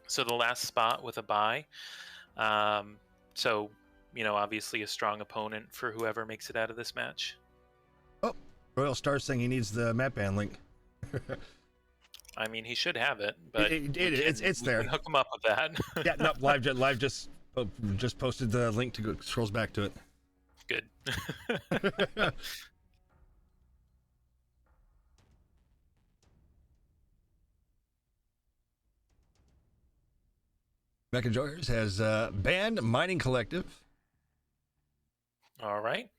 So the last spot with a bye. Um, so, obviously a strong opponent for whoever makes it out of this match. Oh, Royal Star saying he needs the map ban link. I mean, he should have it, but It's we can there. hook him up with that. Yeah, no, live just posted the link to go scrolls back to it. Good. Mech Enjoyers has banned Mining Collective. All right.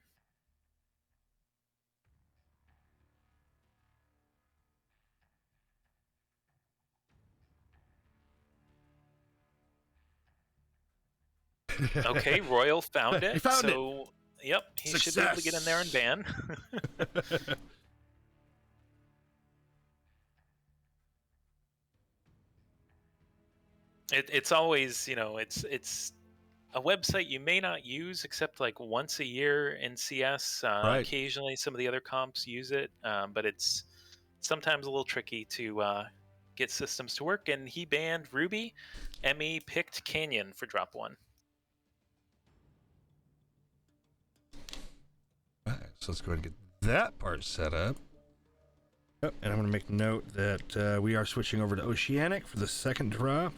Okay, Royal found it. He found so, yep, he should be able to get in there and ban. It's always, it's a website you may not use except like once a year in CS. Right. Occasionally, some of the other comps use it, but it's sometimes a little tricky to get systems to work. And he banned Ruby. Emmy picked Canyon for drop 1. All right, so let's go ahead and get that part set up. Oh, and I'm going to make note that we are switching over to Oceanic for the second drop.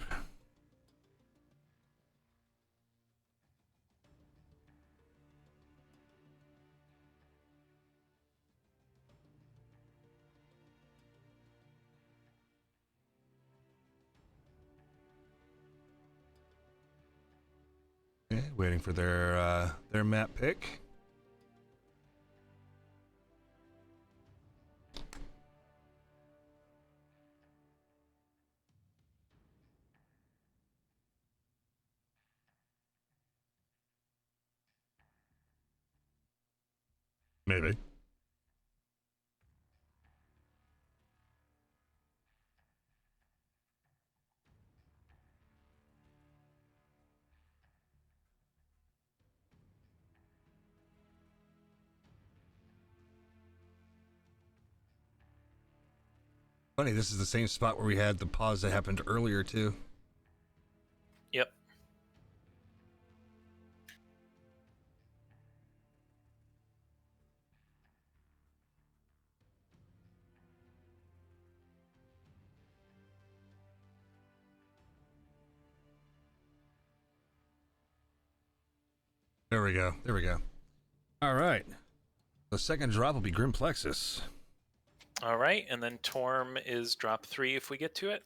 Okay, waiting for their map pick. Maybe. Funny, this is the same spot where we had the pause that happened earlier, too. Yep. There we go. There we go. All right. The second drop will be Grim Plexus. All right, and then Torm is drop 3 if we get to it.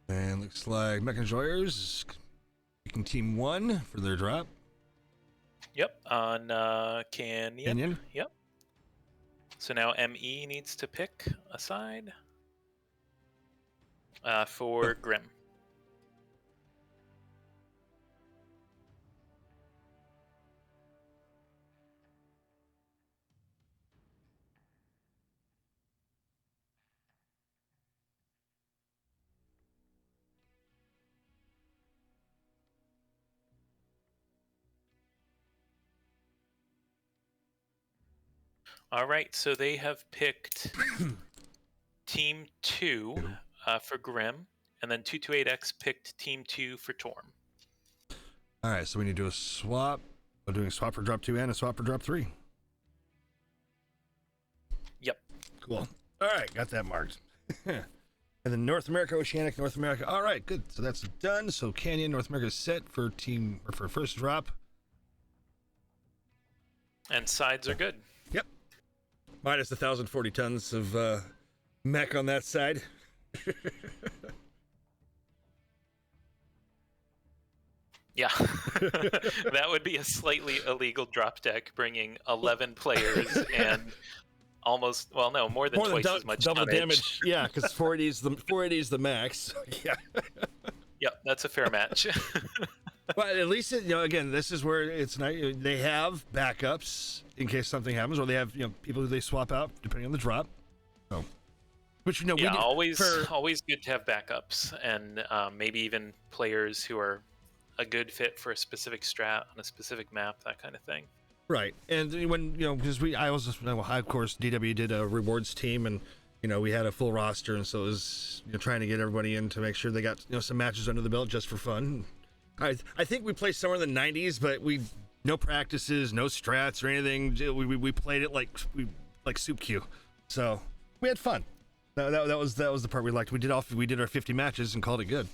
And looks like Mech Enjoyers picking Team 1 for their drop. Yep, on Canyon. Yep. So now ME needs to pick a side for Grim. All right, so they have picked Team 2 for Grim, and then 228X picked Team 2 for Torm. All right, so we need to do a swap. We're doing a swap for drop 2 and a swap for drop 3. Yep. Cool. All right, got that marked. And then North America, Oceanic, North America. All right, good. So that's done. So Canyon, North America is set for for first drop. And sides are good. Yep. Minus 1,040 tons of mech on that side. Yeah. That would be a slightly illegal drop deck, bringing 11 players and almost, well, no, more than twice as much double damage. Yeah, because 480 is the max. Yeah. Yep, that's a fair match. But at least, again, this is where it's nice. They have backups in case something happens, or they have, people who they swap out depending on the drop. So, which, yeah, always good to have backups, and maybe even players who are a good fit for a specific strat on a specific map, that kind of thing. Right. And when, because I was, of course, DW did a rewards team, and, we had a full roster. And so it was, trying to get everybody in to make sure they got, some matches under the belt just for fun. I think we played somewhere in the 90s, but no practices, no strats or anything. We played it like soup queue. So we had fun. That was the part we liked. We did our 50 matches and called it good.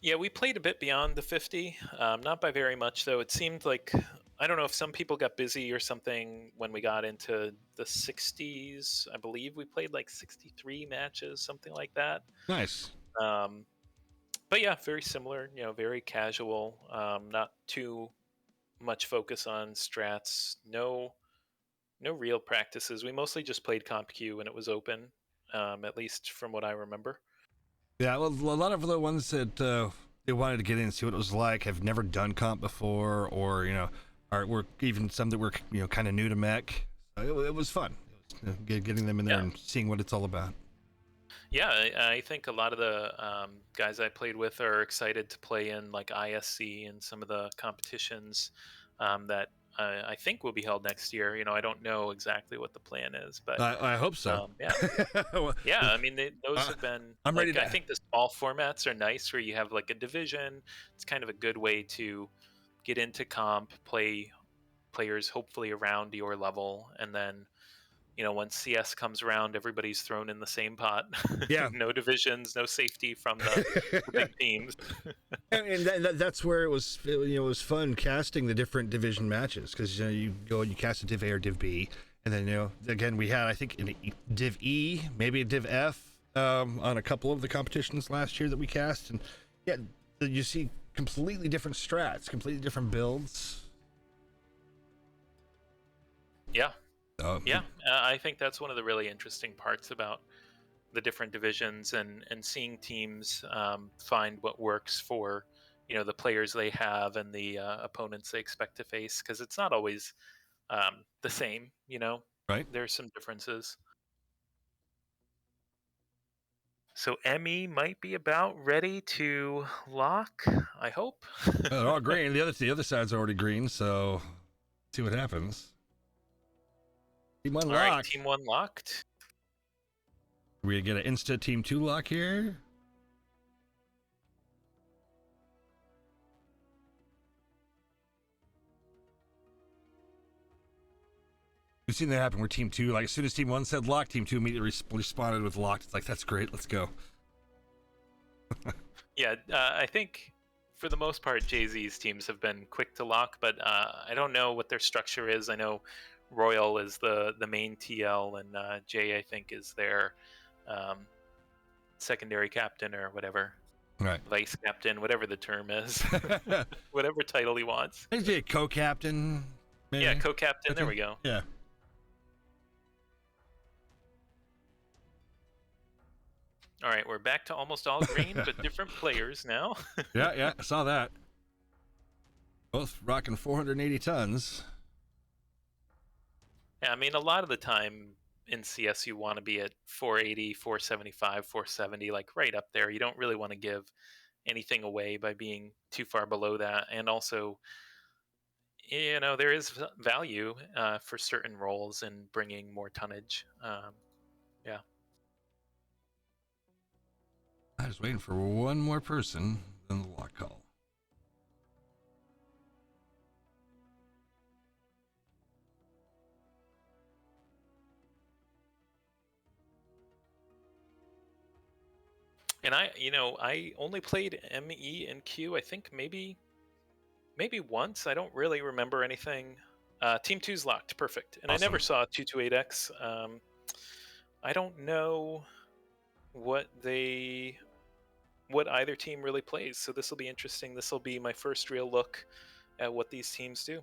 Yeah, we played a bit beyond the 50, not by very much though. It seemed like, I don't know if some people got busy or something when we got into the 60s. I believe we played like 63 matches, something like that. Nice. But yeah, very similar. Very casual. Not too much focus on strats. No real practices. We mostly just played comp queue when it was open, at least from what I remember. Yeah, well, a lot of the ones that they wanted to get in and see what it was like have never done comp before, or were even some that were kind of new to mech. So it was fun. It was, getting them in there and seeing what it's all about. Yeah, I think a lot of the guys I played with are excited to play in like ISC and some of the competitions that I think will be held next year. I don't know exactly what the plan is, but I hope so. Yeah, yeah. I mean, those have been. I'm ready to. I think the small formats are nice, where you have like a division. It's kind of a good way to get into comp, play players hopefully around your level, and then once CS comes around, everybody's thrown in the same pot. Yeah. No divisions, no safety from the big teams. And that's where it was fun casting the different division matches, because you go and you cast a Div A or Div B, and then again we had, I think, in Div E, maybe a Div F on a couple of the competitions last year that we cast, and yeah, you see completely different strats, completely different builds. Yeah. I think that's one of the really interesting parts about the different divisions, and seeing teams find what works for the players they have and the opponents they expect to face, because it's not always the same. Right. There's some differences. So Emmy might be about ready to lock, I hope. They're all green. The other side's already green, so see what happens. Team 1 all locked. Right, team 1 locked. We get an insta team 2 lock here. We've seen that happen where team 2, like as soon as team 1 said lock, team 2 immediately responded with locked. It's like, that's great, let's go. Yeah, I think for the most part Jay-Z's teams have been quick to lock, but I don't know what their structure is. I know Royal is the main TL, and Jay, I think, is their secondary captain or whatever. Right. Vice captain, whatever the term is. Whatever title he wants. Maybe a co-captain. Maybe. Yeah, co-captain. Okay. There we go. Yeah. All right, we're back to almost all green, but different players now. Yeah, I saw that. Both rocking 480 tons. Yeah, I mean, a lot of the time in CS, you want to be at 480, 475, 470, like right up there. You don't really want to give anything away by being too far below that. And also, there is value for certain roles in bringing more tonnage. Yeah. I was waiting for one more person, then the lock call. And I only played ME and Q, I think maybe once. I don't really remember anything. Team 2's locked, perfect. And Awesome. I never saw 228X. I don't know what either team really plays, so this will be interesting. This will be my first real look at what these teams do.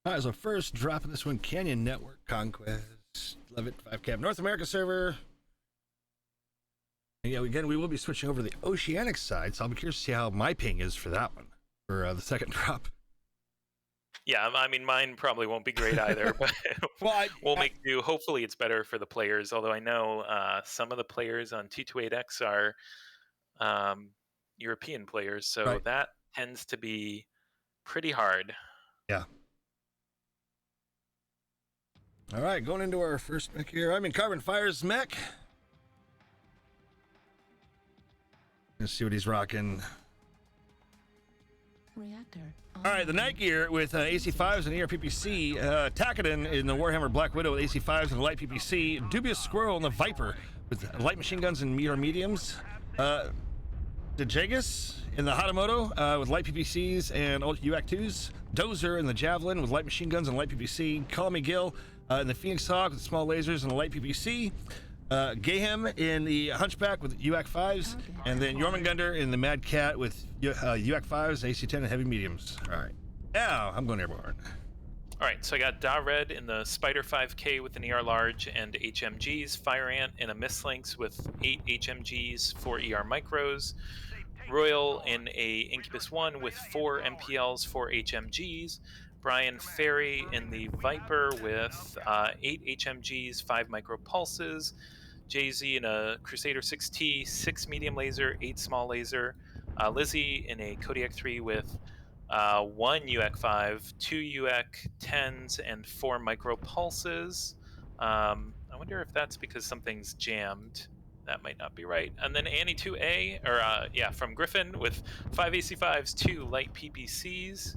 All right, so first dropping this one, Canyon Network Conquest. Love it. 5-cap North America server. And yeah, again, we will be switching over to the Oceanic side, so I'll be curious to see how my ping is for that one, for the second drop. Yeah, I mean, mine probably won't be great either, but we'll make do. Hopefully it's better for the players, although I know some of the players on T28X are European players, so Right. that tends to be pretty hard. Yeah. All right, going into our first mech here. I'm in Carbon Fire's mech. Let's see what he's rocking. Reactor. All right, the Night Gear with AC5s and ERPPC. Takadan in the Warhammer Black Widow with AC5s and light PPC. Dubious Squirrel in the Viper with light machine guns and mediums. Dejagus in the Hatamoto with light PPCs and UAC2s. Dozer in the Javelin with light machine guns and light PPC. Call Me Gil in the Phoenix Hawk with small lasers and a light PPC. Gayhem in the Hunchback with UAC 5s, and then Jormungandr in the Mad Cat with UAC 5s, AC 10, and heavy mediums. All right, now I'm going airborne. All right, so I got Da Red in the Spider 5K with an ER Large and HMGs, Fire Ant in a Mislinks with 8 HMGs, 4 ER Micros, Royal in a Incubus 1 with 4 MPLs, 4 HMGs, Brian Ferry in the Viper with 8 HMGs, 5 Micro Pulses, Jay-Z in a Crusader 6T, 6 medium laser, 8 small laser, Lizzie in a Kodiak 3 with 1 UAC 5, 2 UAC 10s, and 4 micro pulses. I wonder if that's because something's jammed. That might not be right. And then Annie 2A, or from Griffin with 5 AC5s, 2 light PPCs.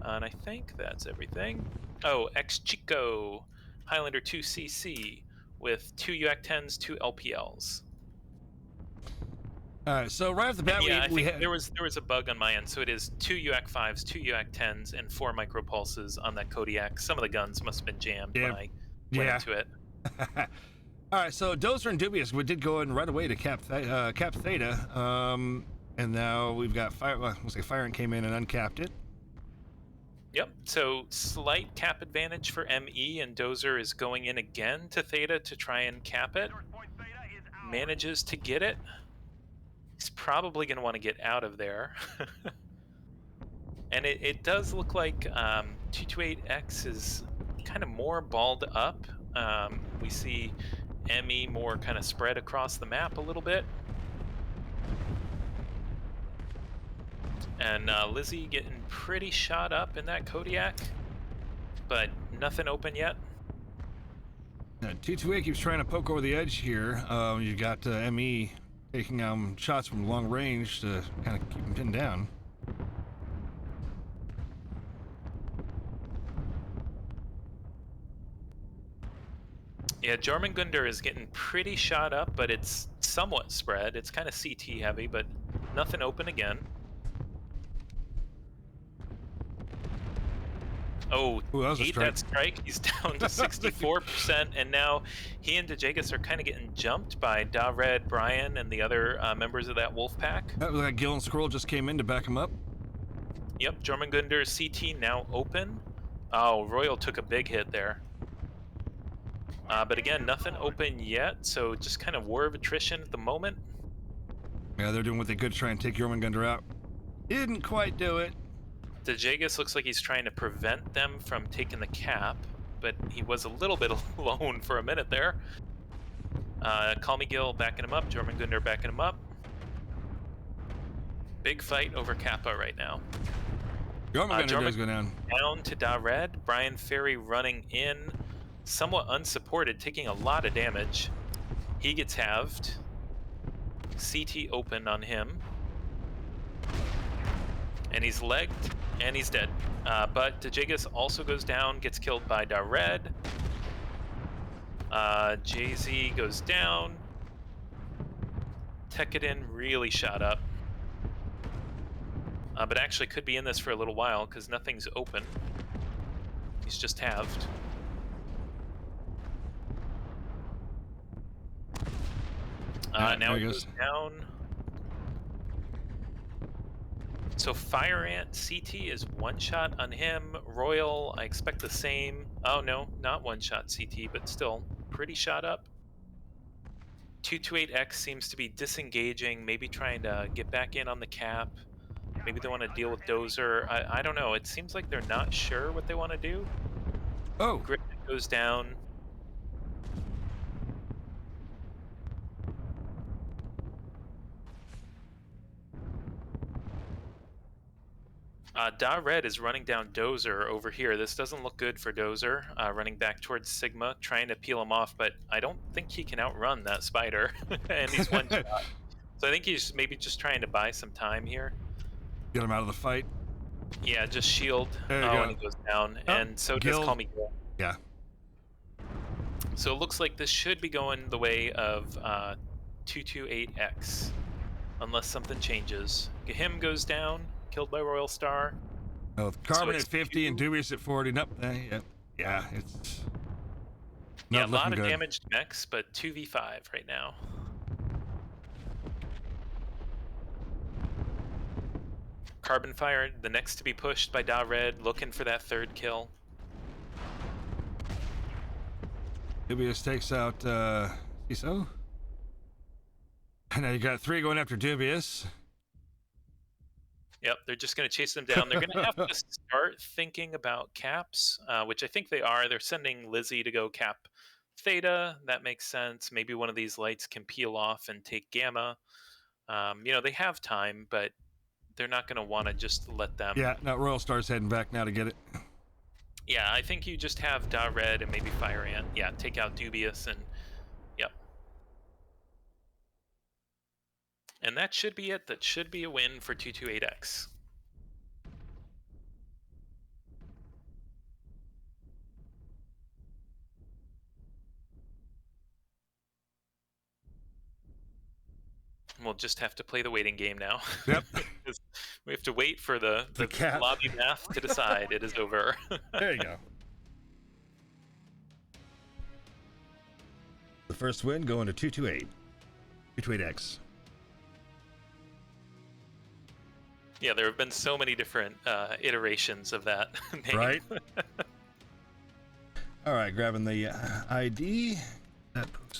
And I think that's everything. Oh, Ex Chico, Highlander 2CC with 2 UAC 10s, 2 LPLs. All right, so right off the bat, I we think there was a bug on my end. So it is 2 UAC 5s, 2 UAC 10s, and 4 micro pulses on that Kodiak. Some of the guns must have been jammed when I went into it. All right, so Dozer and Dubious, we did go in right away to Cap Theta, and now we've got Fire Ant came in and uncapped it. Yep, so slight cap advantage for ME, and Dozer is going in again to Theta to try and cap it. Manages to get it. He's probably going to want to get out of there. And it does look like 228X is kind of more balled up. We see ME more kind of spread across the map a little bit. And Lizzie getting pretty shot up in that Kodiak, but nothing open yet. 228 keeps trying to poke over the edge here. You got ME taking shots from long range to kind of keep him pinned down. Yeah, Jormungandr is getting pretty shot up, but it's somewhat spread. It's kind of CT heavy, but nothing open again. Oh, ate that strike. He's down to 64%, and now he and Dejagus are kind of getting jumped by Da Red, Brian, and the other members of that wolf pack. That was like Gil and Squirrel just came in to back him up. Yep, Jormungandr CT now open. Oh, Royal took a big hit there. But again, nothing open yet, so just kind of war of attrition at the moment. Yeah, they're doing what they could to try and take Jormungandr out. Didn't quite do it. Dejagus looks like he's trying to prevent them from taking the cap, but he was a little bit alone for a minute there. Call Me Gil backing him up, Jormungandr backing him up. Big fight over Kappa right now. Jormungandr does go down. Down to Da Red, Brian Ferry running in, somewhat unsupported, taking a lot of damage. He gets halved. CT open on him. And he's legged, and he's dead. But Dejagus also goes down, gets killed by Da Red. JZ goes down. Tekadin really shot up. But actually could be in this for a little while, because nothing's open. He's just halved. Now he goes down. So Fire Ant CT is one shot on him. Royal, I expect the same. Oh no, not one shot CT, but still pretty shot up. 228X seems to be disengaging, maybe trying to get back in on the cap. Maybe they want to deal with Dozer. I don't know. It seems like they're not sure what they want to do. Oh. Griffin goes down. Da Red is running down Dozer over here. This doesn't look good for Dozer, running back towards Sigma, trying to peel him off, but I don't think he can outrun that spider. And he's one shot. So I think he's maybe just trying to buy some time here. Get him out of the fight. Yeah, just shield. There you Oh, go. and he goes down. Oh, And so does Gil. Call Me Gil. Yeah. So it looks like this should be going the way of 228X, unless something changes. Him goes down, killed by Royal Star. Oh, So Carbon it's at 50 and Dubious at 40. Nope. Yeah, it's yeah, not a looking lot of good. damaged mechs, but 2v5 right now. Carbon Fire, the next to be pushed by Da Red, looking for that third kill. Dubious takes out CISO. And now you got 3 going after Dubious. Yep, they're just going to chase them down. They're going to have to start thinking about caps, which I think they are. They're sending Lizzie to go cap Theta. That makes sense. Maybe one of these lights can peel off and take Gamma. They have time, but they're not going to want to just let them. Yeah, now Royal Star's heading back now to get it. Yeah, I think you just have Da Red and maybe Fire Ant. Yeah, take out Dubious and yep. And that should be it. That should be a win for 228X. We'll just have to play the waiting game now. Yep. We have to wait for the cap. lobby math to decide it is over. There you go. The first win going to 228. 228X. Yeah, there have been so many different iterations of that name. Right? All right, grabbing the ID.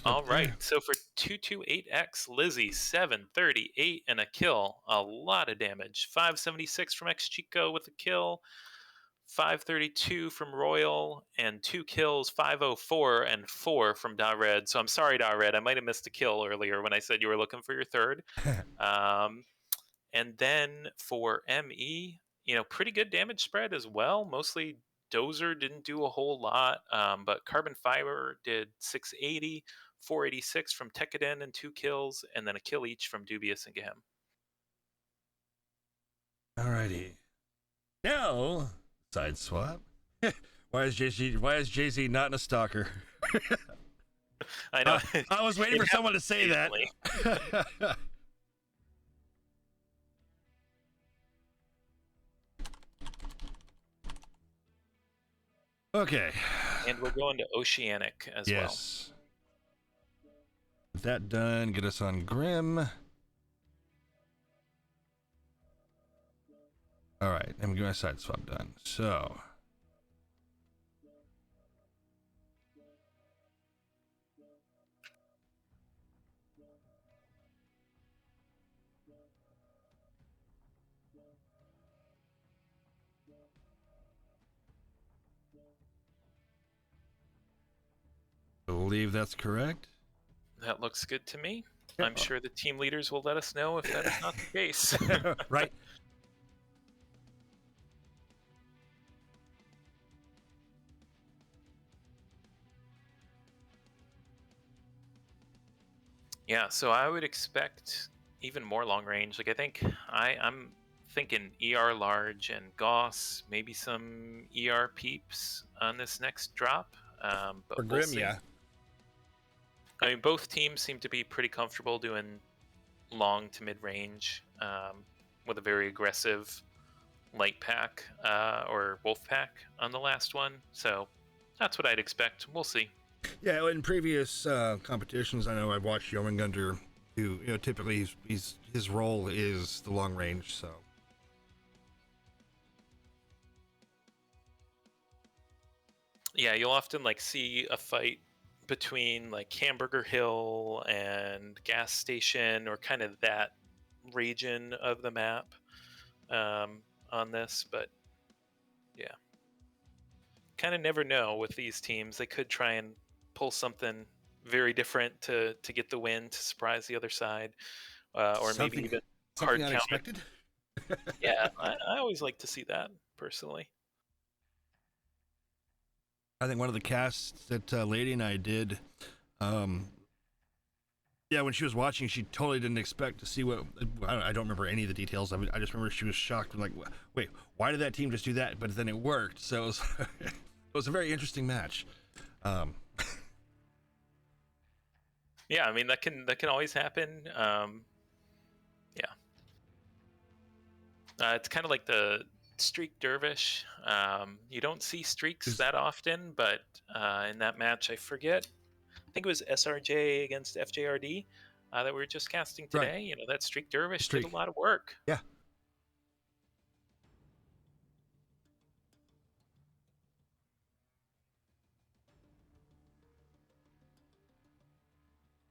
All right, so for 228X, Lizzie, 738 and a kill. A lot of damage. 576 from X Chico with a kill. 532 from Royal, and 2 kills, 504 and 4 from Da Red. So I'm sorry, Da Red, I might have missed a kill earlier when I said you were looking for your third. And then for ME, pretty good damage spread as well. Mostly Dozer didn't do a whole lot, but Carbon Fiber did 680, 486 from Tekkaden and 2 kills, and then a kill each from Dubious and Gahem. Alrighty. Now, side swap. Why is Jay-Z not in a stalker? I know. I was waiting for someone to say that. Okay. And we're going to Oceanic as well. Yes. With that done, get us on Grim. All right, and we get my side swap done. So. I believe that's correct. That looks good to me. I'm sure the team leaders will let us know if that is not the case. Right. Yeah, so I would expect even more long range. Like I think I'm thinking ER large and Gauss, maybe some ER peeps on this next drop. But For we'll Grim, see. yeah. I mean, both teams seem to be pretty comfortable doing long to mid range with a very aggressive light pack or wolf pack on the last one. So that's what I'd expect. We'll see. Yeah, in previous competitions, I know I've watched Jormungandr, who typically his role is the long range. So yeah, you'll often see a fight between Hamburger Hill and Gas Station, or kind of that region of the map on this. But yeah, kind of never know with these teams. They could try and pull something very different to get the win, to surprise the other side, or maybe even hard counter. unexpected. Yeah, I always always like to see that personally. I think one of the casts that Lady and I did, um, yeah, when she was watching, she totally didn't expect to see what. I don't remember any of the details of it. I just remember she was shocked and like, wait, why did that team just do that? But then it worked. So it was, it was a very interesting match. Um, Yeah, I mean that can always happen. Yeah, it's kind of like the streak dervish. You don't see streaks is that often, but in that match, I forget. I think it was SRJ against FJRD that we were just casting right, today. That streak dervish did a streak. lot of work. Yeah.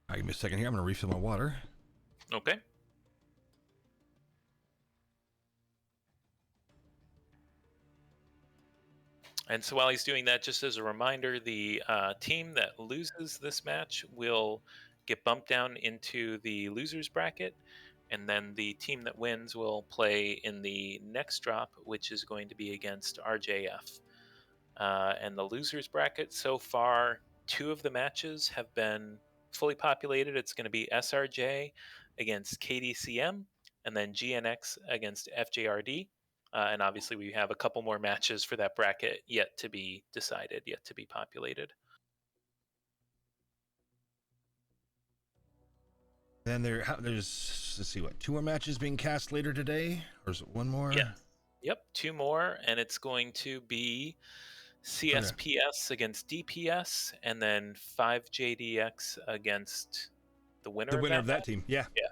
All right, give me a second here. I'm gonna refill my water. Okay. And so while he's doing that, just as a reminder, the team that loses this match will get bumped down into the losers bracket, and then the team that wins will play in the next drop, which is going to be against RJF. And the losers bracket so far, two of the matches have been fully populated. It's going to be SRJ against KDCM, and then GNX against FJRD. And obviously, we have a couple more matches for that bracket yet to be decided, yet to be populated. Then there's let's see what 2 more matches being cast later today, or is it one Yeah. more? Yep. Two more, and it's going to be Okay. CSPS against DPS, and then 5JDX against the The winner of winner that of that match. team. Yeah. Yeah.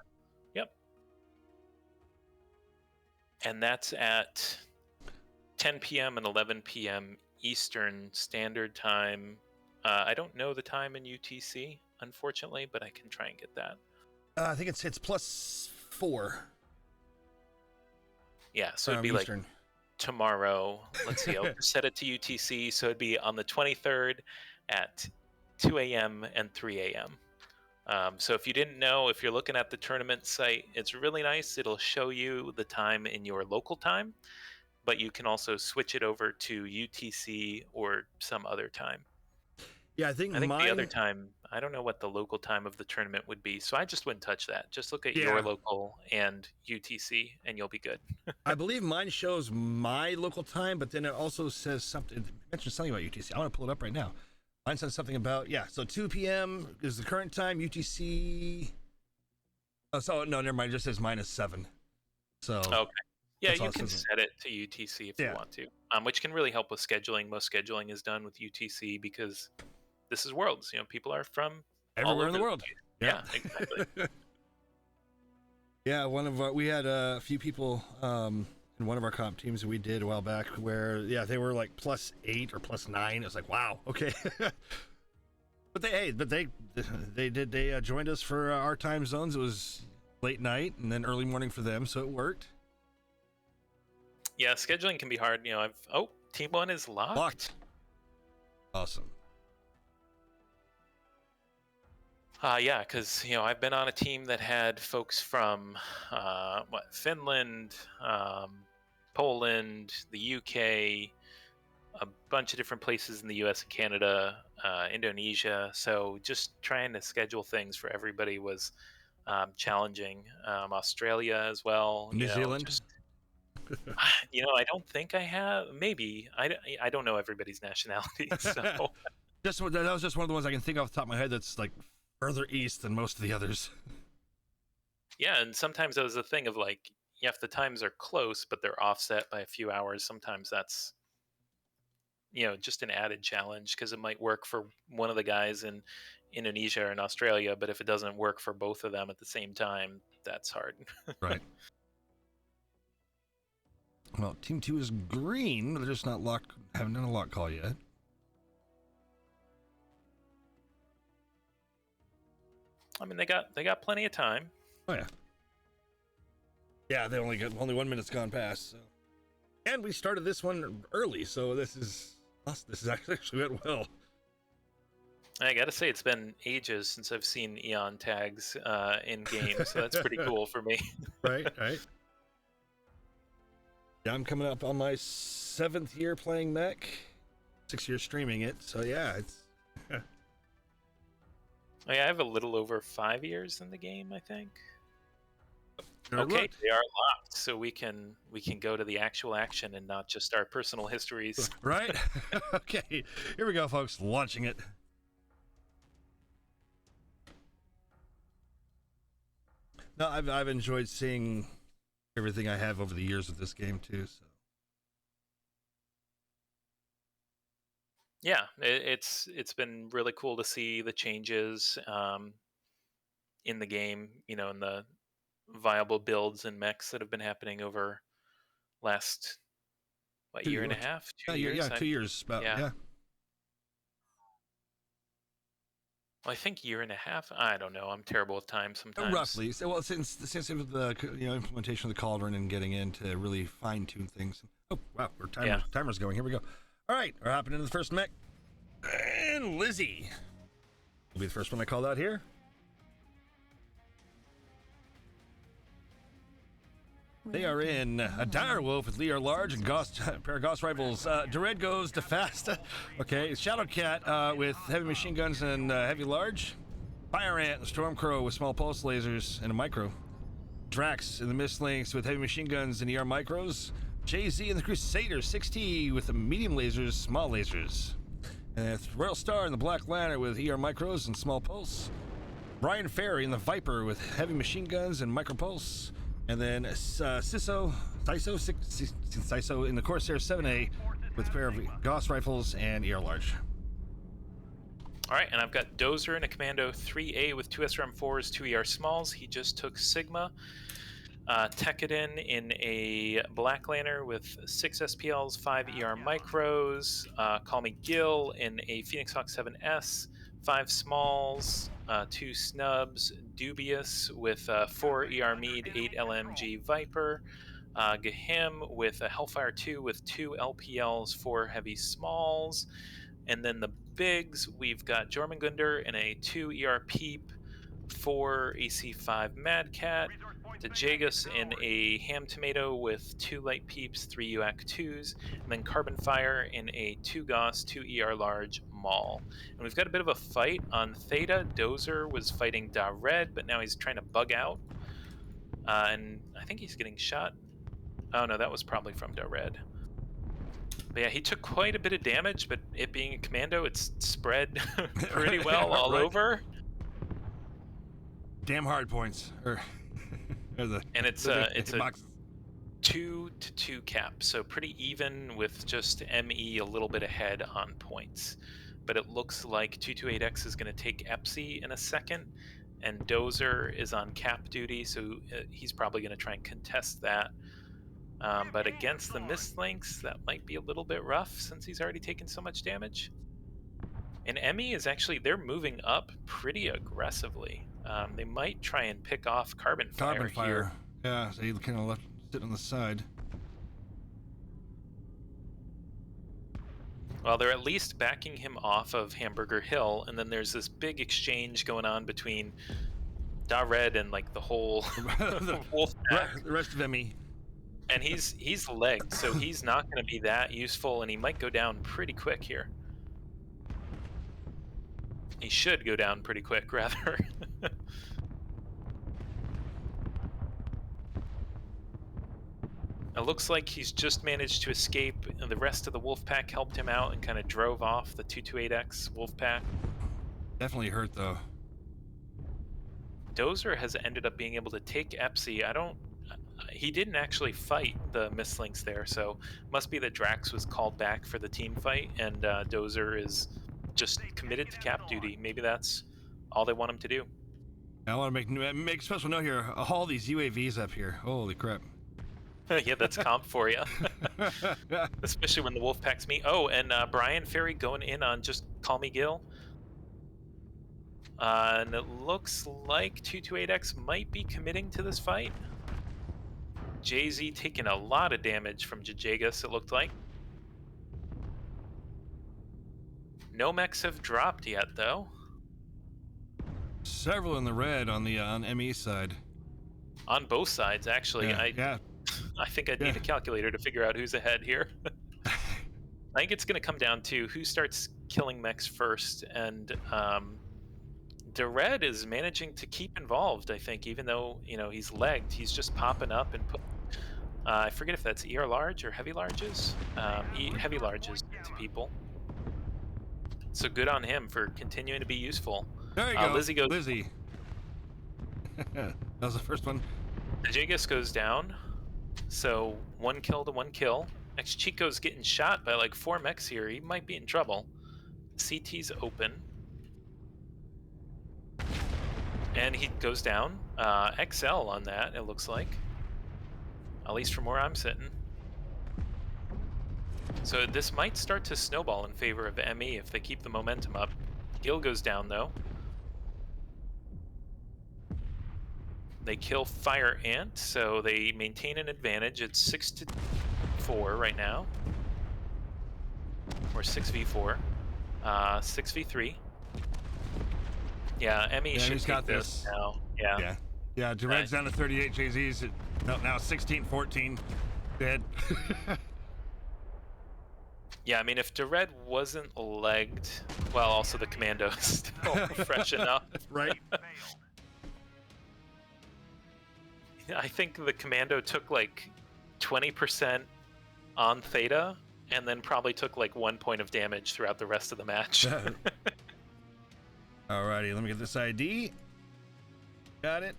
Yep. And that's at 10 p.m. and 11 p.m. Eastern Standard Time. I don't know the time in UTC, unfortunately, but I can try and get that. I think it's +4 Yeah, so it'd be like Eastern. tomorrow. Let's see, I'll set it to UTC, so it'd be on the 23rd at 2 a.m. and 3 a.m. So if you didn't know, if you're looking at the tournament site, it's really nice. It'll show you the time in your local time, but you can also switch it over to UTC or some other time. Yeah, I think I think the other mine. time, I don't know what the local time of the tournament would be, so I just wouldn't touch that. Just look at your Yeah, local and UTC, and you'll be good. I believe mine shows my local time, but then it also says something. It mentions something about UTC. I want to pull it up right now. Mine says something about So 2 p.m. is the current time. UTC. Oh, so no, never mind. It just says -7. So Okay. Yeah, that's all you it can says. set it to UTC if you Yeah, want to, which can really help with scheduling. Most scheduling is done with UTC because this is Worlds. People are from all everywhere in over the the world. place. Yeah. Yeah, exactly. Yeah, we had a few people in one of our comp teams that we did a while back where they were like +8 or +9. It was like, wow, okay. But they joined us for our time zones. It was late night and then early morning for them, so it worked. Yeah, scheduling can be hard. Team one is locked. Locked. Awesome. Yeah, because I've been on a team that had folks from Finland, Poland, the UK, a bunch of different places in the US and Canada, Indonesia. So just trying to schedule things for everybody was challenging. Australia as well. New Zealand. Just I don't think I have. Maybe I don't know everybody's nationality. So That was just one of the ones I can think off the top of my head that's like further east than most of the others. yeah, and sometimes it was a thing of like, yeah, if the times are close but they're offset by a few hours, sometimes that's just an added challenge because it might work for one of the guys in Indonesia or in Australia, but if it doesn't work for both of them at the same time, that's hard. Right. Well, Team 2 is green. They're just not locked. Haven't done a lock call yet. I mean, they got plenty of time. Oh yeah. Yeah, they only 1 minute's gone past. So. And we started this one early, so this is actually went well. I gotta say, it's been ages since I've seen Eon tags in game, so that's pretty cool for me. Right. Yeah, I'm coming up on my 7th year playing mech, 6 years streaming it. So yeah, it's Oh, yeah, I have a little over 5 years in the game, I think. Okay, look they are locked, so we can go to the actual action and not just our personal histories. right. Okay, here we go, folks. Launching it. No, I've enjoyed seeing everything I have over the years with this game too. So Yeah, it's been really cool to see the changes in the game. In the viable builds and mechs that have been happening over last what, year and a half, two yeah, years. 2 years about Yeah. yeah. Well, I think year and a half. I don't know. I'm terrible with time sometimes. Roughly. So, well, since the implementation of the cauldron and getting in to really fine tune things. Oh wow, our Yeah. timer's going. Here we go. All right, we're hopping into the first mech, and Lizzie will be the first one I called out here. They are in a dire wolf with Lear Large and pair of Gauss rifles. Dured goes to fast. Okay, Shadowcat with heavy machine guns and heavy large. Fire Ant and Stormcrow with small pulse lasers and a micro. Drax in the Mistlinks with heavy machine guns and ER micros. Jay-Z and the Crusaders 6T with the medium lasers, small lasers. And Royal Star in the Black Lantern with ER micros and small pulse. Brian Ferry in the Viper with heavy machine guns and micro pulse. And then Siso in the Corsair 7A with a pair of Gauss rifles and ER large. All right, and I've got Dozer in a Commando 3A with 2 SRM4s, 2 ER smalls. He just took Sigma. Tekkadan in a Black Lantern with 6 SPLs, 5 ER micros. Call Me Gil in a Phoenix Hawk 7S, 5 smalls, 2 snubs. Dubious with 4 ER Mead, 8 LMG Viper. Gahim with a Hellfire 2 with 2 LPLs, 4 heavy smalls. And then the bigs, we've got Jormungandr in a 2 ER Peep, 4 AC5 Mad Cat. Dejagus in a Ham Tomato with 2 Light Peeps, 3 UAC 2s, and then Carbon Fire in a 2 Gauss, 2 ER Large Maul. And we've got a bit of a fight on Theta. Dozer was fighting Da Red, but now he's trying to bug out. And I think he's getting shot. Oh no, that was probably from Da Red. But yeah, he took quite a bit of damage, but it being a commando, it's spread pretty well all Right. over. Damn hard points. And it's a 2-2 cap, so pretty even with just ME a little bit ahead on points. But it looks like 228X is going to take Epsi in a second, and Dozer is on cap duty, so he's probably going to try and contest that. But against the Mistlinks, that might be a little bit rough since he's already taken so much damage. And Emmy is actually, they're moving up pretty aggressively. They might try and pick off Carbon Fire here. Yeah, so he kind of left sitting on the side. Well, they're at least backing him off of Hamburger Hill, and then there's this big exchange going on between Da Red and like the whole wolf pack. The rest of Emmy. And he's legged, so he's not going to be that useful, and he might go down pretty quick here. He should go down pretty quick, rather. It looks like he's just managed to escape, and the rest of the wolf pack helped him out and kind of drove off the 228X wolf pack. Definitely hurt though. Dozer has ended up being able to take Epsi. He didn't actually fight the Mistlinks there, so must be that Drax was called back for the team fight, and Dozer is just committed to cap duty. Maybe that's all they want him to do. I want to make a special note here. All these UAVs up here. Holy crap. Yeah, that's comp for you. Especially when the wolf packs me. Oh, and Brian Ferry going in on just Call Me Gil. And it looks like 228X might be committing to this fight. Jay-Z taking a lot of damage from Jajagus, it looked like. No mechs have dropped yet, though. Several in the red on the on ME side. On both sides, actually. Yeah. I think I'd Yeah. need a calculator to figure out who's ahead here. I think it's going to come down to who starts killing mechs first, and the red is managing to keep involved. I think, even though he's legged, he's just popping up and put. I forget if that's ER large or heavy larges. Heavy larges into people. So good on him for continuing to be useful. There you go, Lizzie goes. Lizzie. That was the first one. Aegis goes down. So 1 kill to 1 kill. Next, Chico's getting shot by like 4 mechs here. He might be in trouble. CT's open. And he goes down. XL on that, it looks like. At least from where I'm sitting. So this might start to snowball in favor of ME if they keep the momentum up. Gil goes down, though. They kill Fire Ant, so they maintain an advantage. It's 6-4 right now. Or 6v4. 6v3. Yeah, ME should he's take got this now. Yeah. Yeah, Dured's down to 38, JZ's now 16-14. Dead. Yeah, I mean, if Dured wasn't legged, well, also the commando is still fresh enough. Right? I think the commando took like 20% on Theta, and then probably took like 1 point of damage throughout the rest of the match. Alrighty, let me get this ID. Got it.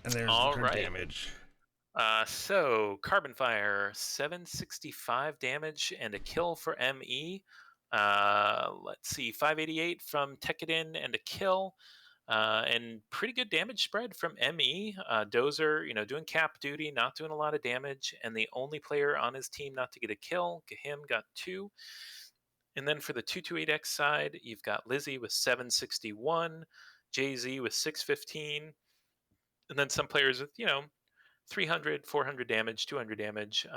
And there's All the current right. damage. So Carbon Fire, 765 damage and a kill for ME. Let's see, 588 from Tekadin and a kill. And pretty good damage spread from ME. Dozer, doing cap duty, not doing a lot of damage, and the only player on his team not to get a kill. Gahim got 2. And then for the 228X side, you've got Lizzie with 761, JZ with 615, and then some players with 300, 400 damage, 200 damage.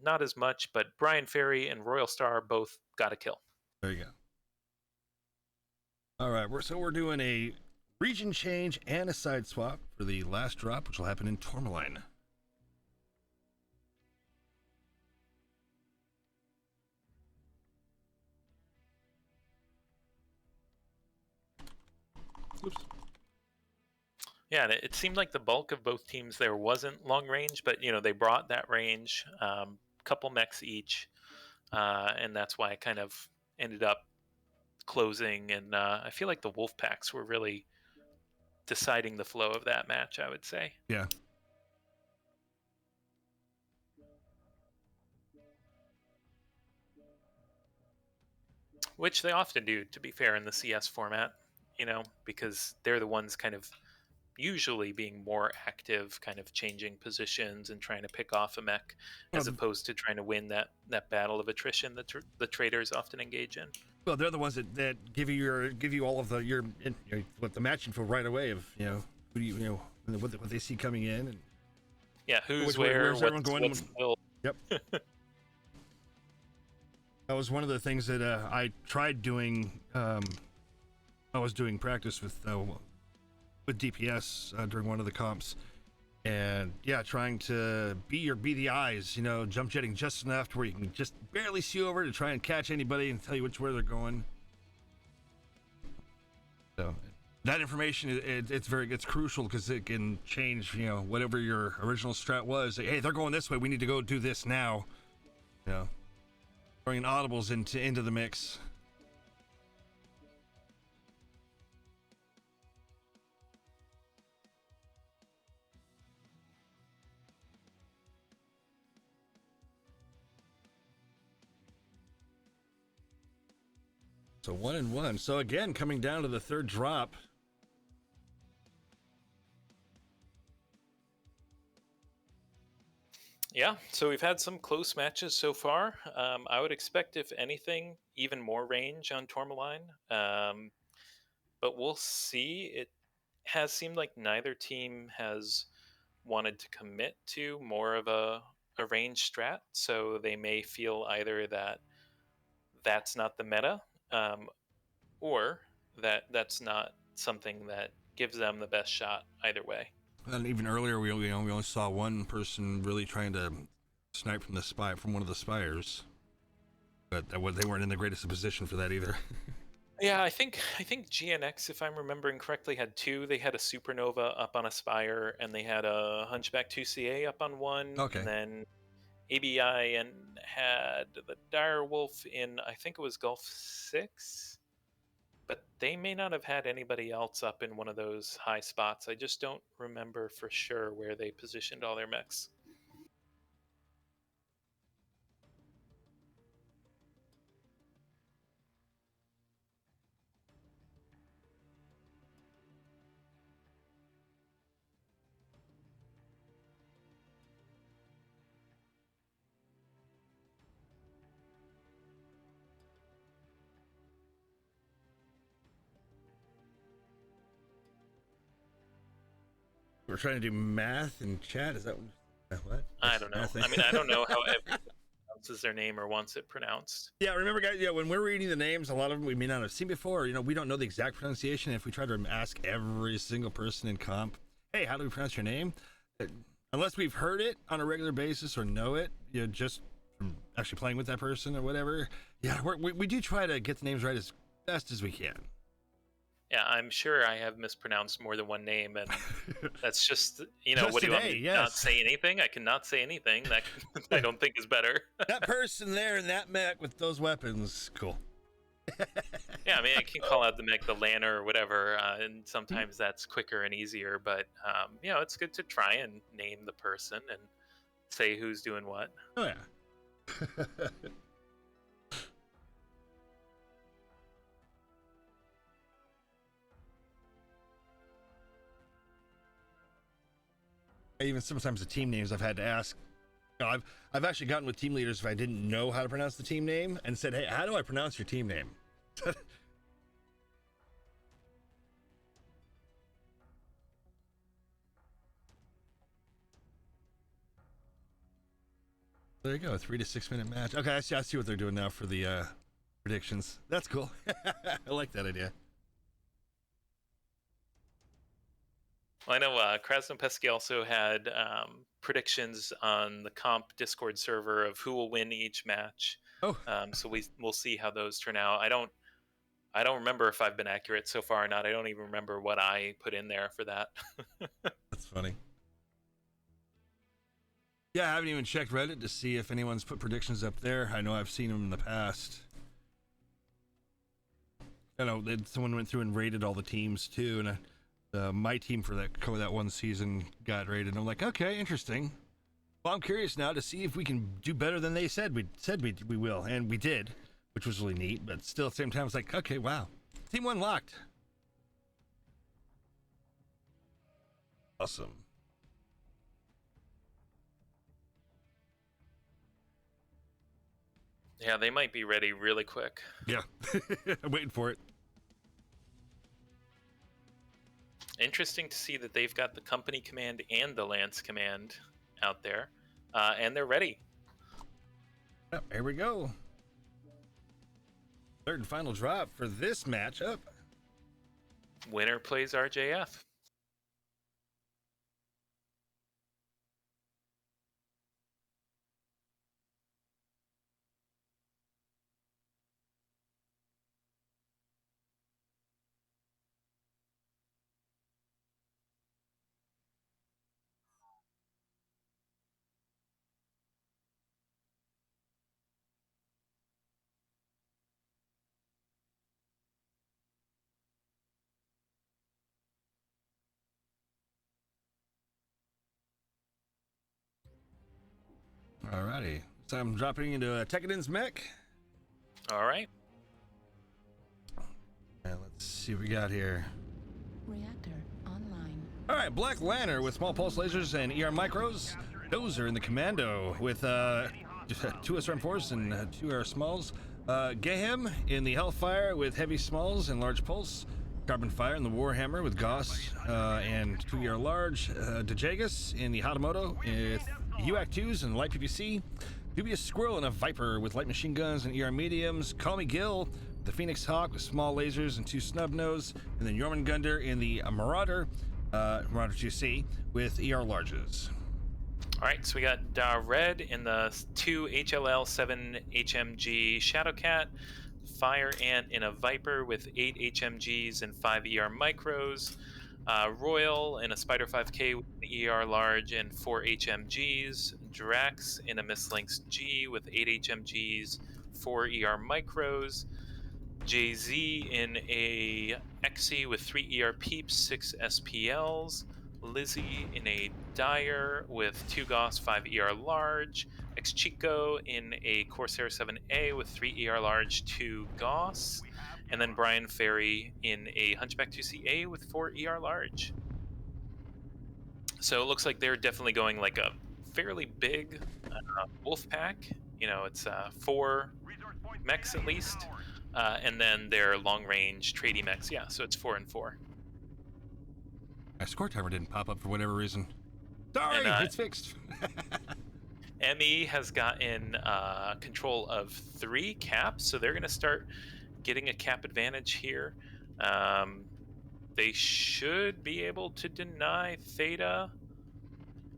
Not as much, but Brian Ferry and Royal Star both got a kill. There you go. All right, we're doing a region change and a side swap for the last drop, which will happen in Tourmaline. Oops. Yeah, and it seemed like the bulk of both teams there wasn't long range, but they brought that range, couple mechs each, and that's why it kind of ended up closing. And I feel like the Wolf Packs were really deciding the flow of that match, I would say. Yeah. Which they often do, to be fair, in the CS format, because they're the ones kind of usually being more active, kind of changing positions and trying to pick off a mech, as opposed to trying to win that battle of attrition that the traders often engage in. Well, they're the ones that give you all of the what the match info right away of who do you what they see coming in, and yeah, who's where's where, everyone going. what's still. Yep. That was one of the things that I tried doing. I was doing practice with DPS during one of the comps, and yeah, trying to be the eyes, jump jetting just enough to where you can just barely see over to try and catch anybody and tell you which way they're going. So that information it's crucial because it can change whatever your original strat was. Hey, they're going this way, we need to go do this now. Bringing audibles into the mix. So 1-1. So again, coming down to the third drop. Yeah, so we've had some close matches so far. I would expect, if anything, even more range on Tourmaline. But we'll see. It has seemed like neither team has wanted to commit to more of a range strat, so they may feel either that that's not the meta, or that that's not something that gives them the best shot either way. And even earlier, we only saw one person really trying to snipe from the spy from one of the spires, but they weren't in the greatest position for that either. Yeah, I think GNX, if I'm remembering correctly, had two. They had a Supernova up on a spire, and they had a Hunchback 2CA up on one, and Okay. then ABI and had the Dire Wolf in, I think it was Gulf 6, but they may not have had anybody else up in one of those high spots. I just don't remember for sure where they positioned all their mechs. We're trying to do math in chat. Is that what? I don't know. I mean, I don't know how everyone pronounces their name or wants it pronounced. Yeah, remember, guys. Yeah, when we're reading the names, a lot of them we may not have seen before. We don't know the exact pronunciation. If we try to ask every single person in comp, "Hey, how do we pronounce your name?" Unless we've heard it on a regular basis or know it, just from actually playing with that person or whatever. Yeah, we do try to get the names right as best as we can. Yeah, I'm sure I have mispronounced more than one name, and that's just, Just what do you want me today, to not yes. say anything? I cannot say anything that I don't think is better. That person there in that mech with those weapons, cool. Yeah, I mean, I can call out the mech, the Lanner, or whatever, and sometimes that's quicker and easier, but, it's good to try and name the person and say who's doing what. Oh yeah. Even sometimes the team names I've had to ask. I've actually gotten with team leaders if I didn't know how to pronounce the team name and said, "Hey, how do I pronounce your team name?" There you go, 3 to 6 minute match. Okay, I see what they're doing now for the predictions. That's cool. I like that idea. Well, I know Krasnopesky also had predictions on the comp Discord server of who will win each match. Oh, So we'll see how those turn out. I don't remember if I've been accurate so far or not. I don't even remember what I put in there for that. that's funny. Yeah, I haven't even checked Reddit to see if anyone's put predictions up there. I know I've seen them in the past. I know someone went through and rated all the teams too, and my team for that one season got rated. And I'm like, okay, interesting. Well, I'm curious now to see if we can do better than they said we will, and we did, which was really neat. But still, at the same time, it's like, okay, wow, team one locked. Awesome. Yeah, they might be ready really quick. Yeah, I'm waiting for it. Interesting to see that they've got the company command and the lance command out there, and they're ready. Yep, here we go. Third and final drop for this matchup. Winner plays RJF. Alrighty, so I'm dropping into a Tekken's mech. All right. Let's see what we got here. Reactor online. All right, Black Lantern with small pulse lasers and ER micros. Dozer in the commando with 2 SRM force and 2 ER smalls. Gehem in the Hellfire with heavy smalls and large pulse. Carbon Fire in the Warhammer with Gauss and 2 ER large. Dejagus in the Hatamoto with UAC 2s and light PPC. Dubious Squirrel in a Viper with light machine guns and ER mediums. Call Me Gil, the Phoenix Hawk with small lasers and 2 snub nose. And then Jormungandr in the Marauder Roger GC with ER larges. All right, so we got Red in the 2 HLL 7 HMG Shadowcat, Fire Ant in a Viper with 8 HMGs and 5 ER micros, Royal in a Spider 5K with an ER large and 4 HMGs, Drax in a Mislinks G with 8 HMGs, 4 ER micros, Jay-Z in a XC with 3 ER peeps, 6 SPLs, Lizzie in a Dyer with 2 Goss, 5 ER large, X Chico in a Corsair 7A with 3 ER large, 2 Goss, and then Brian Ferry in a Hunchback 2CA with 4 ER large. So it looks like they're definitely going like a fairly big wolf pack. You know, it's 4 mechs at least. And then their long range tradie mechs. Yeah, so it's 4 and 4. My score timer didn't pop up for whatever reason. Sorry, And it's fixed. ME has gotten control of 3 caps, so they're going to start getting a cap advantage here. They should be able to deny Theta,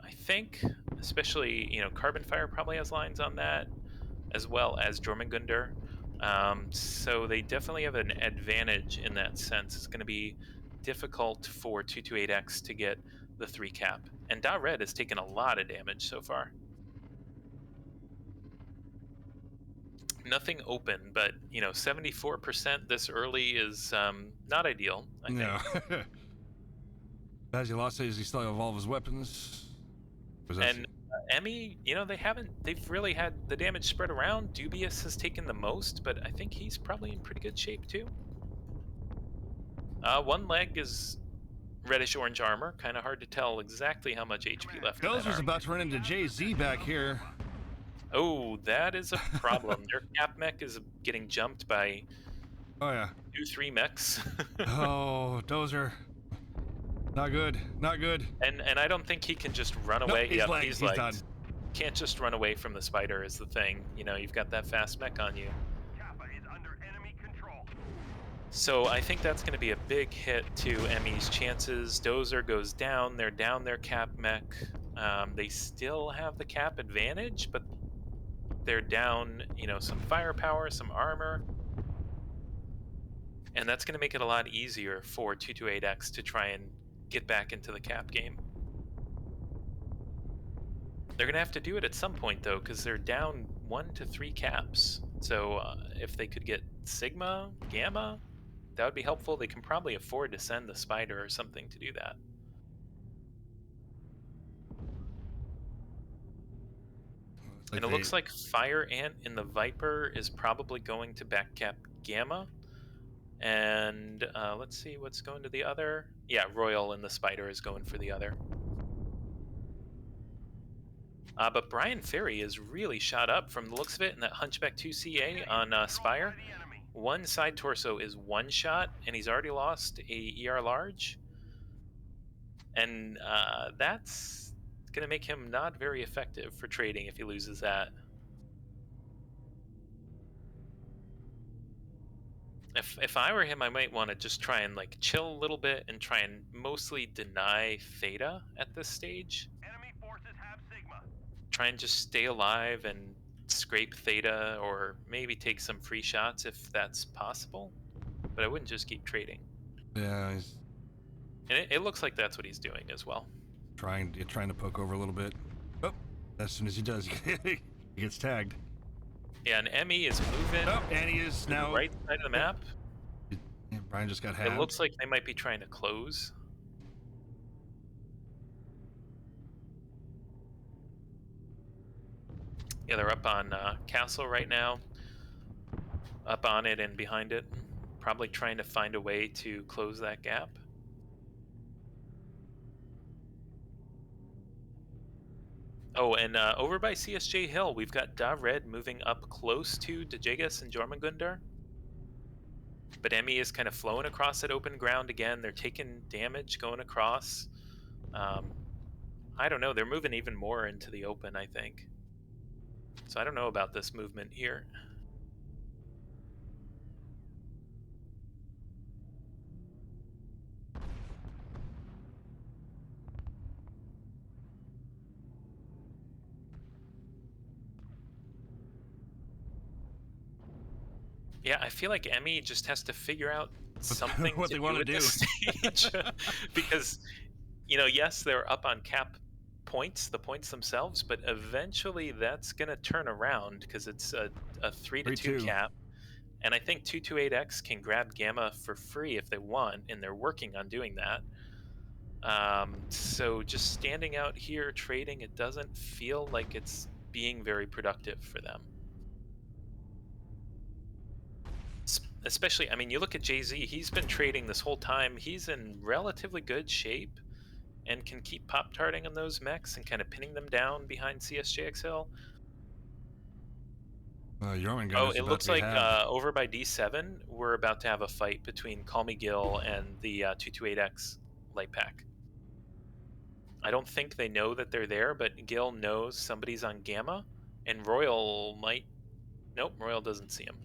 I think, especially, you know, Carbon Fire probably has lines on that, as well as Jormungandr. So they definitely have an advantage in that sense. It's going to be difficult for 228X to get the 3 cap. And Red has taken a lot of damage so far. Nothing open, but, you know, 74% this early is not ideal, I think. No. As he lost, does he still have all of his weapons? And Emmy, you know, they've really had the damage spread around. Dubious has taken the most, but I think he's probably in pretty good shape too. One leg is reddish orange armor, kind of hard to tell exactly how much HP left. Dozer's about to run into Jay-Z back here. Oh, that is a problem. Their cap mech is getting jumped by 2-3 mechs. Oh, Dozer. Not good. Not good. And I don't think he can just run away. Nope, he's done. Can't just run away from the spider is the thing. You know, you've got that fast mech on you. Kappa is under enemy control. So I think that's going to be a big hit to Emmy's chances. Dozer goes down. They're down their cap mech. They still have the cap advantage, but they're down, you know, some firepower, some armor. And that's going to make it a lot easier for 228X to try and get back into the cap game. They're going to have to do it at some point, though, because they're down 1 to 3 caps. So if they could get Sigma, Gamma, that would be helpful. They can probably afford to send the Spider or something to do that. And it looks like Fire Ant in the Viper is probably going to backcap Gamma. And let's see what's going to the other. Yeah, Royal in the Spider is going for the other. But Brian Ferry is really shot up from the looks of it in that Hunchback 2CA on Spire. One side torso is 1 shot, and he's already lost a ER large. And that's going to make him not very effective for trading if he loses that. If I were him, I might want to just try and like chill a little bit and try and mostly deny Theta at this stage. Enemy forces have Sigma. Try and just stay alive and scrape Theta, or maybe take some free shots if that's possible. But I wouldn't just keep trading. Yeah, he's... And it looks like that's what he's doing as well. Trying to poke over a little bit. Oh, as soon as he does, he gets tagged. Yeah, and Emmy is moving. Oh, and he is now right side of the map. Yeah, Brian just got halved. It looks like they might be trying to close. Yeah, they're up on Castle right now. Up on it and behind it. Probably trying to find a way to close that gap. Oh, and over by CSJ Hill, we've got Red moving up close to Dejegis and Jormungandr. But Emmy is kind of flowing across that open ground again. They're taking damage going across. I don't know. They're moving even more into the open, I think. So I don't know about this movement here. Yeah, I feel like Emmy just has to figure out What, something what to they want do to at do. this stage. Because, yes, they're up on cap points, the points themselves, but eventually that's going to turn around because it's a 3-2 3-2. cap. And I think 228X can grab Gamma for free if they want, and they're working on doing that. So just standing out here trading, it doesn't feel like it's being very productive for them. Especially, I mean, you look at Jay-Z, he's been trading this whole time. He's in relatively good shape and can keep pop-tarting on those mechs and kind of pinning them down behind CSJXL. Yorman Oh, Gunner's it about to looks be like halved. over by D7, we're about to have a fight between Call Me Gil and the 228X light pack. I don't think they know that they're there, but Gil knows somebody's on Gamma, and Royal might... Nope, Royal doesn't see him.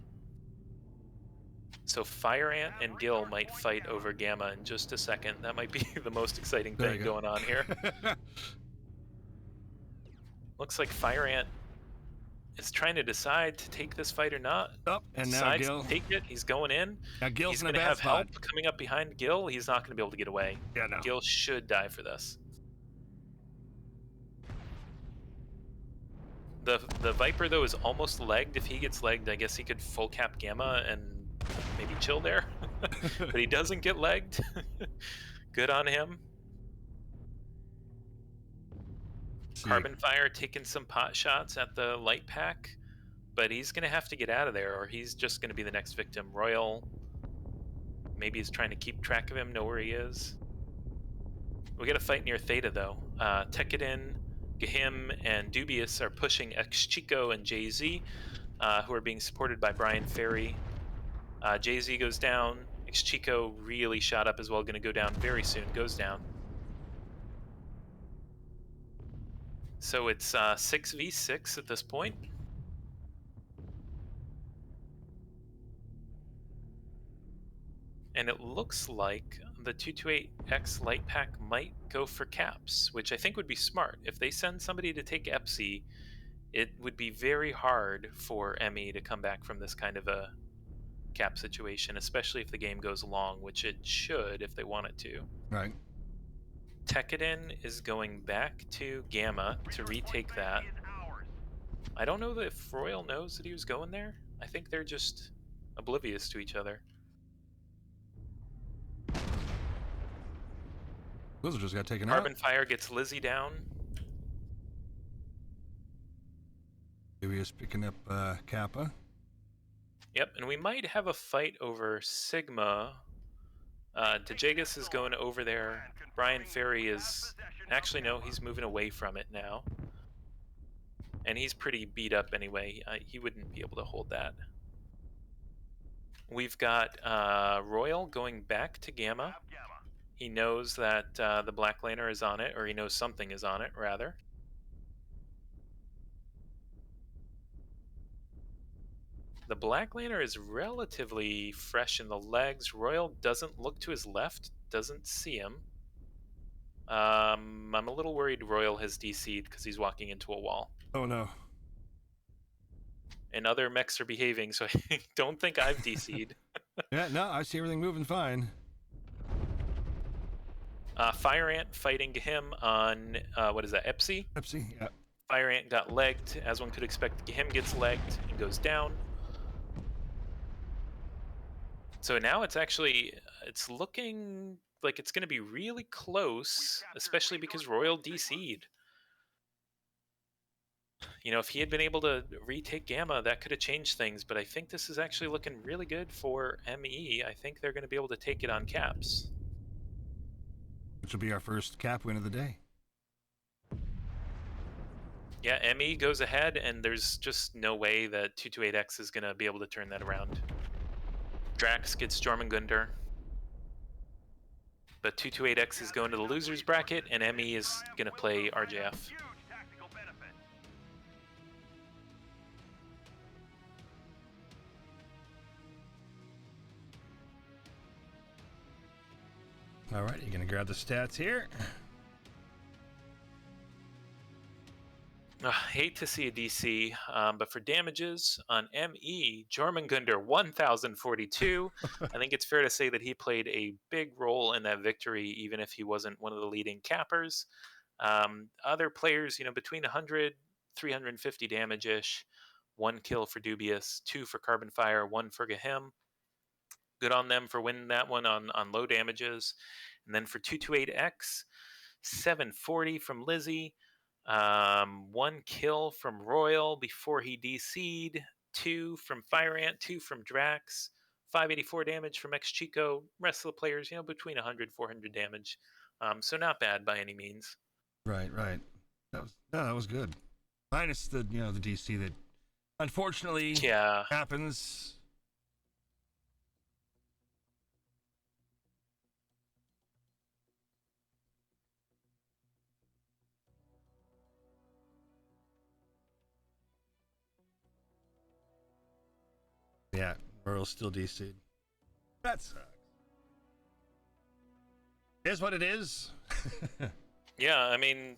So Fire Ant and Gil might fight over Gamma in just a second. That might be the most exciting There thing you go. going on here. Looks like Fire Ant is trying to decide to take this fight or not. Oh, and now Decides Gil. to take it. He's going in. Now Gil's He's in a going to bad have spot. help coming up behind Gil. He's not going to be able to get away. Yeah, no. Gil should die for this. The Viper, though, is almost legged. If he gets legged, I guess he could full cap Gamma and maybe chill there. But he doesn't get legged. Good on him. Carbon Fire taking some pot shots at the light pack, but he's going to have to get out of there or he's just going to be the next victim. Royal maybe is trying to keep track of him, know where he is. We got a fight near Theta, though. Tekadin, Gahim, and Dubious are pushing X-Chico and Jay-Z, who are being supported by Brian Ferry. Jay-Z goes down. X-Chico really shot up as well, going to go down very soon. Goes down. So it's 6v6 at this point. And it looks like the 228X light pack might go for caps, which I think would be smart. If they send somebody to take Epsi, it would be very hard for Emmy to come back from this kind of a cap situation, especially if the game goes long, which it should if they want it to. Right. Tekadin is going back to Gamma to retake that. I don't know if Royal knows that he was going there. I think they're just oblivious to each other. Those just got taken Carbon out. Fire gets Lizzie down. Dubious picking up Kappa. Yep, and we might have a fight over Sigma. DeJagus is going over there. Brian Ferry is... Actually, no, he's moving away from it now. And he's pretty beat up anyway. He wouldn't be able to hold that. We've got Royal going back to Gamma. He knows that the Black Laner is on it, or he knows something is on it, rather. The Black Laner is relatively fresh in the legs. Royal doesn't look to his left, doesn't see him. I'm a little worried Royal has DC'd because he's walking into a wall. Oh, no. And other mechs are behaving, so I don't think I've DC'd. Yeah, no, I see everything moving fine. Fire Ant fighting him on, what is that, Epsi? Pepsi, yeah. Fire Ant got legged. As one could expect, him gets legged and goes down. So now it's actually, it's looking like it's going to be really close, especially because Royal DC'd. If he had been able to retake Gamma, that could have changed things, but I think this is actually looking really good for ME. I think they're going to be able to take it on caps. Which will be our first cap win of the day. Yeah, ME goes ahead, and there's just no way that 228X is going to be able to turn that around. Drax gets Jormungandr. But 228X is going to the loser's bracket, and ME is going to play RJF. All right, you're going to grab the stats here. Hate to see a DC, but for damages on ME, Jormungandr 1042, I think it's fair to say that he played a big role in that victory, even if he wasn't one of the leading cappers. Other players, between 100, 350 damage ish, one kill for Dubious, two for Carbon Fire, one for Gahim. Good on them for winning that one on low damages. And then for 228X, 740 from Lizzie, one kill from Royal before he DC'd, two from Fire Ant, two from Drax, 584 damage from X Chico. Rest of the players, between 100, 400 damage. So not bad by any means. Right, right. That was good. Minus the the DC that unfortunately Yeah. happens. Yeah, Royal's still DC'd. That sucks. It is what it is. Yeah, I mean,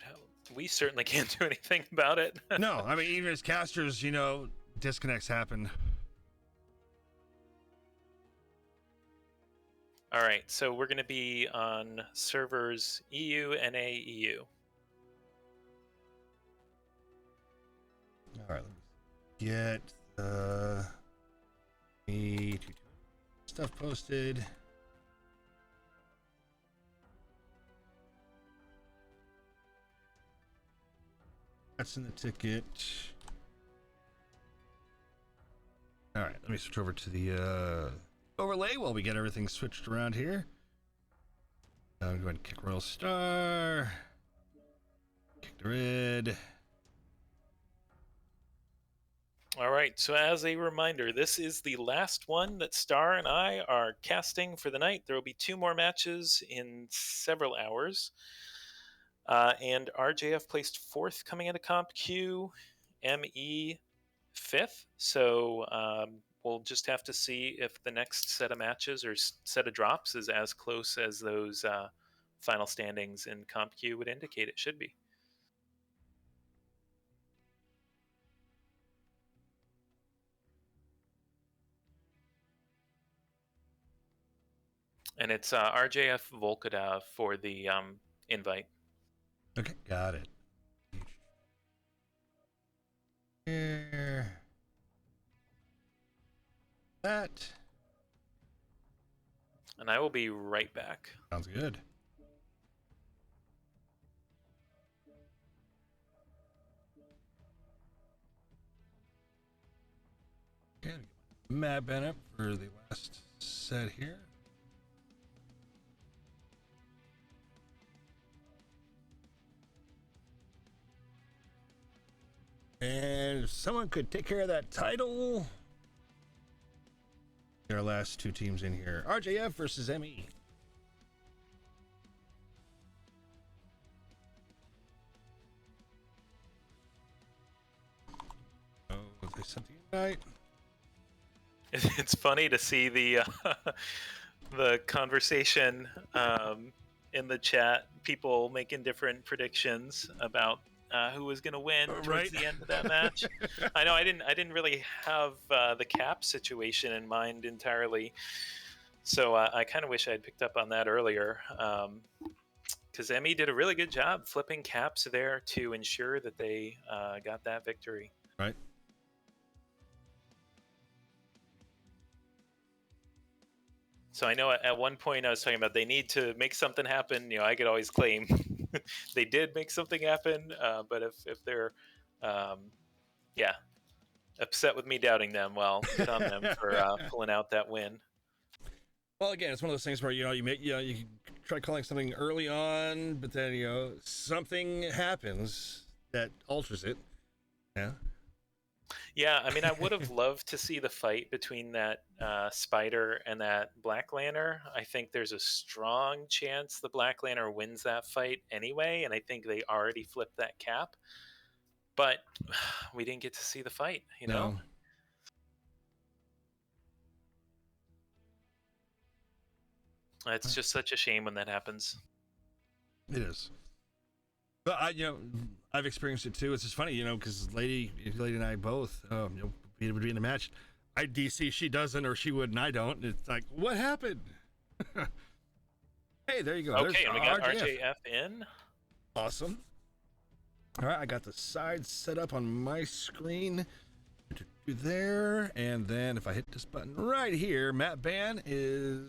we certainly can't do anything about it. No, I mean, even as casters, disconnects happen. All right, so we're going to be on servers EU, NA, EU. All right, let me get the stuff posted. That's in the ticket. All right, let me switch over to the overlay while we get everything switched around here. Go ahead and kick Royal Star. Kick the red. All right, so as a reminder, this is the last one that Star and I are casting for the night. There will be two more matches in several hours. And RJF placed fourth coming into Comp Q, ME fifth. So we'll just have to see if the next set of matches or set of drops is as close as those final standings in Comp Q would indicate it should be. And it's RJF Volkada for the invite. Okay, got it. Here. That And I will be right back. sounds good. Okay, map up for the last set here. And if someone could take care of that title. Get our last two teams in here. RJF versus ME. Oh, they sent the invite. It's funny to see the the conversation in the chat. People making different predictions about who was going to win towards Right. the end of that match. I know I didn't really have the cap situation in mind entirely, so I kind of wish I had picked up on that earlier. Because Emmy did a really good job flipping caps there to ensure that they got that victory. Right. So I know at one point I was talking about they need to make something happen. I could always claim they did make something happen, but if they're, yeah, upset with me doubting them, well, good on them for pulling out that win. Well, again, it's one of those things where you try calling something early on, but then something happens that alters it. Yeah. Yeah, I mean, I would have loved to see the fight between that Spider and that Black Lantern. I think there's a strong chance the Black Lantern wins that fight anyway, and I think they already flipped that cap. But we didn't get to see the fight, No. It's just such a shame when that happens. It is. But I've experienced it too. It's just funny, because lady and I both, we would be in the match. I DC, she doesn't, or she would, and I don't. It's like, what happened? Hey, there you go. Okay, and we got RJF. RJF in. Awesome. All right, I got the sides set up on my screen. There, and then if I hit this button right here, Matt Ban is